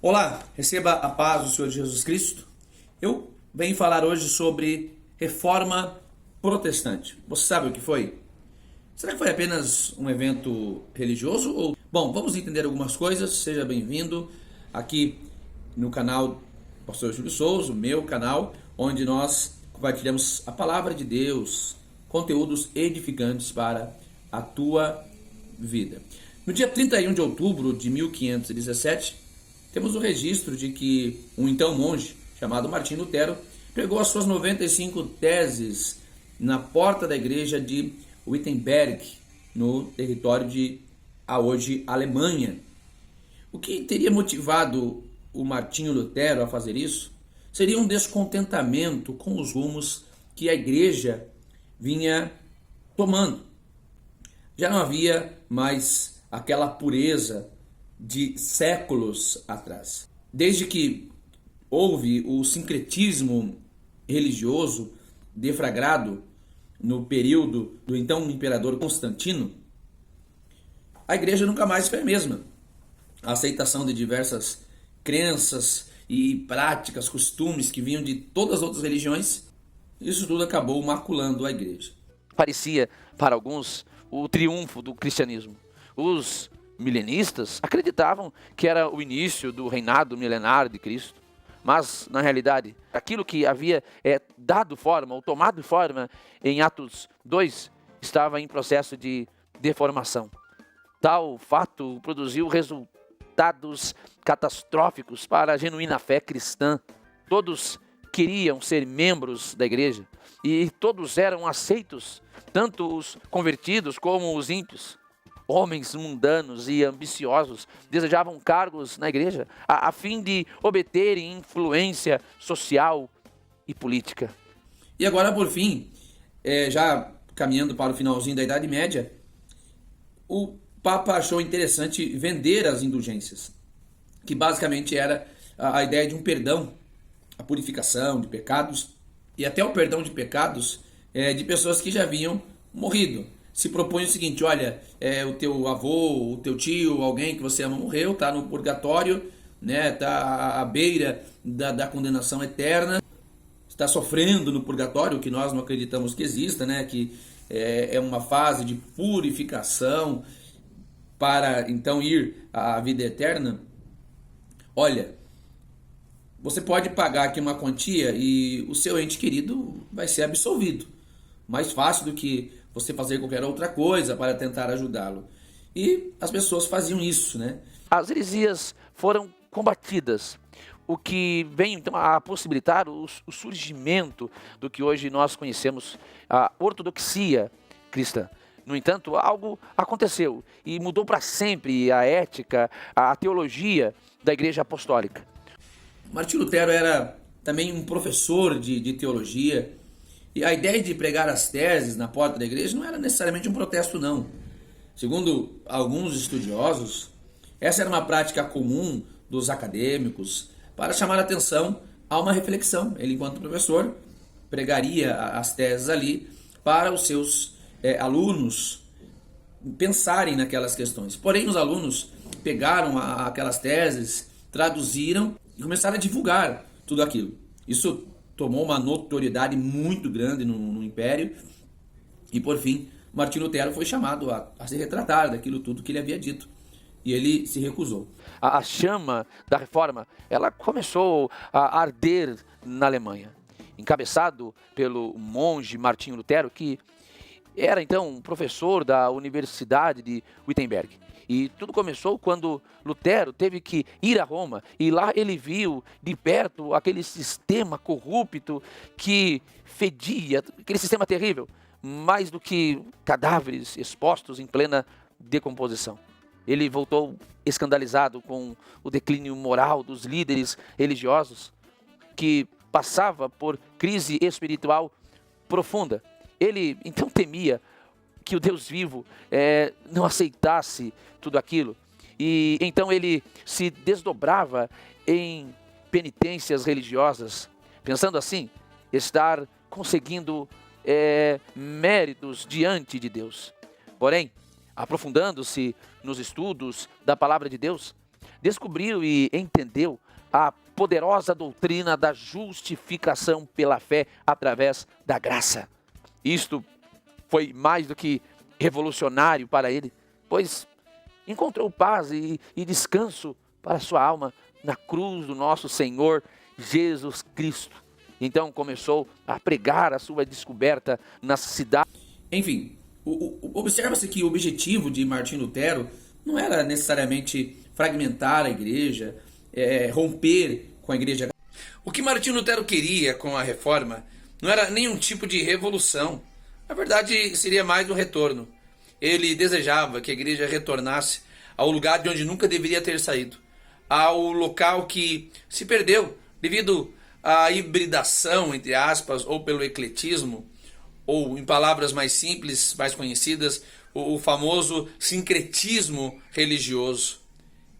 Olá, receba a paz do Senhor Jesus Cristo. Eu venho falar hoje sobre reforma protestante. Você sabe o que foi? Será que foi apenas um evento religioso? Bom, vamos entender algumas coisas. Seja bem-vindo aqui no canal Pastor Júlio Souza, o meu canal, onde nós compartilhamos a palavra de Deus, conteúdos edificantes para a tua vida. No dia 31 de outubro de 1517, temos o registro de que um então monge chamado Martinho Lutero pregou as suas 95 teses na porta da igreja de Wittenberg, no território de a hoje Alemanha. O que teria motivado o Martinho Lutero a fazer isso seria um descontentamento com os rumos que a igreja vinha tomando. Já não havia mais aquela pureza de séculos atrás. Desde que houve o sincretismo religioso deflagrado no período do então imperador Constantino, a igreja nunca mais foi a mesma. A aceitação de diversas crenças e práticas, costumes que vinham de todas as outras religiões, isso tudo acabou maculando a igreja. Parecia, para alguns, o triunfo do cristianismo. Os milenistas acreditavam que era o início do reinado milenar de Cristo. Mas, na realidade, aquilo que havia dado forma, ou tomado forma em Atos 2, estava em processo de deformação. Tal fato produziu resultados catastróficos para a genuína fé cristã. Todos queriam ser membros da igreja e todos eram aceitos, tanto os convertidos como os ímpios. Homens mundanos e ambiciosos desejavam cargos na igreja a fim de obterem influência social e política. E agora, por fim, já caminhando para o finalzinho da Idade Média, o Papa achou interessante vender as indulgências, que basicamente era a ideia de um perdão, a purificação de pecados e até o perdão de pecados de pessoas que já haviam morrido. Se propõe o seguinte: olha, o teu avô, o teu tio, alguém que você ama morreu, está no purgatório, né, está à beira da condenação eterna, está sofrendo no purgatório, que nós não acreditamos que exista, né, que é uma fase de purificação para então ir à vida eterna. Olha, você pode pagar aqui uma quantia e o seu ente querido vai ser absolvido. Mais fácil do que você fazer qualquer outra coisa para tentar ajudá-lo. E as pessoas faziam isso, né? As heresias foram combatidas, o que vem então a possibilitar o surgimento do que hoje nós conhecemos, a ortodoxia cristã. No entanto, algo aconteceu e mudou para sempre a ética, a teologia da Igreja Apostólica. Martinho Lutero era também um professor de teologia. E a ideia de pregar as teses na porta da igreja não era necessariamente um protesto, não. Segundo alguns estudiosos, essa era uma prática comum dos acadêmicos para chamar a atenção a uma reflexão. Ele, enquanto professor, pregaria as teses ali para os seus alunos pensarem naquelas questões. Porém, os alunos pegaram aquelas teses, traduziram e começaram a divulgar tudo aquilo. Isso tomou uma notoriedade muito grande no Império e, por fim, Martinho Lutero foi chamado a se retratar daquilo tudo que ele havia dito e ele se recusou. A chama da reforma, ela começou a arder na Alemanha, encabeçado pelo monge Martinho Lutero, que era então um professor da Universidade de Wittenberg. E tudo começou quando Lutero teve que ir a Roma e lá ele viu de perto aquele sistema corrupto que fedia, aquele sistema terrível, mais do que cadáveres expostos em plena decomposição. Ele voltou escandalizado com o declínio moral dos líderes religiosos, que passava por crise espiritual profunda. Ele então temia que o Deus vivo não aceitasse tudo aquilo. E então ele se desdobrava em penitências religiosas, pensando assim, estar conseguindo méritos diante de Deus. Porém, aprofundando-se nos estudos da palavra de Deus, descobriu e entendeu a poderosa doutrina da justificação pela fé através da graça. Isto foi mais do que revolucionário para ele, pois encontrou paz e descanso para sua alma na cruz do nosso Senhor Jesus Cristo. Então começou a pregar a sua descoberta na cidade. Enfim, observa-se que o objetivo de Martinho Lutero não era necessariamente fragmentar a igreja, romper com a igreja. O que Martinho Lutero queria com a reforma não era nenhum tipo de revolução. Na verdade, seria mais um retorno. Ele desejava que a igreja retornasse ao lugar de onde nunca deveria ter saído, ao local que se perdeu devido à hibridação, entre aspas, ou pelo ecletismo, ou em palavras mais simples, mais conhecidas, o famoso sincretismo religioso.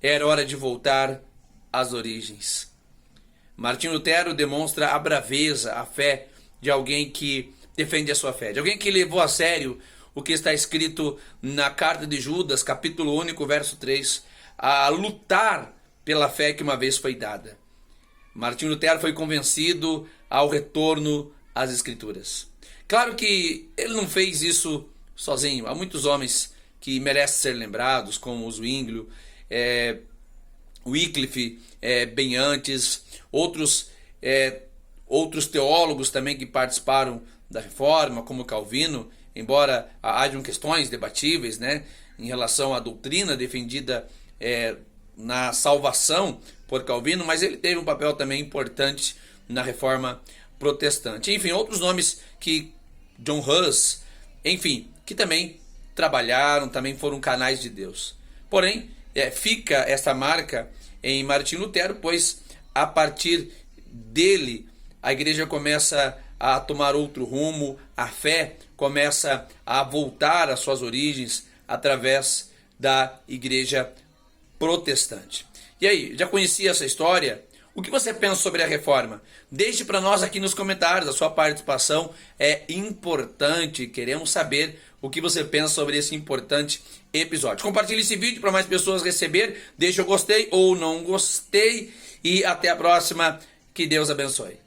Era hora de voltar às origens. Martinho Lutero demonstra a braveza, a fé de alguém que defende a sua fé, de alguém que levou a sério o que está escrito na carta de Judas, capítulo único, verso 3, a lutar pela fé que uma vez foi dada. Martinho Lutero foi convencido ao retorno às Escrituras. Claro que ele não fez isso sozinho. Há muitos homens que merecem ser lembrados, como o Zwinglio, Wycliffe, bem antes, outros teólogos também que participaram da reforma, como Calvino, embora hajam questões debatíveis, né, em relação à doutrina defendida na salvação por Calvino, mas ele teve um papel também importante na reforma protestante. Enfim, outros nomes que John Huss, enfim, que também trabalharam, também foram canais de Deus. Porém, fica essa marca em Martinho Lutero, pois a partir dele a igreja começa a tomar outro rumo, a fé começa a voltar às suas origens através da igreja protestante. E aí, já conhecia essa história? O que você pensa sobre a reforma? Deixe para nós aqui nos comentários, a sua participação é importante, queremos saber o que você pensa sobre esse importante episódio. Compartilhe esse vídeo para mais pessoas receber, deixe o gostei ou não gostei e até a próxima, que Deus abençoe.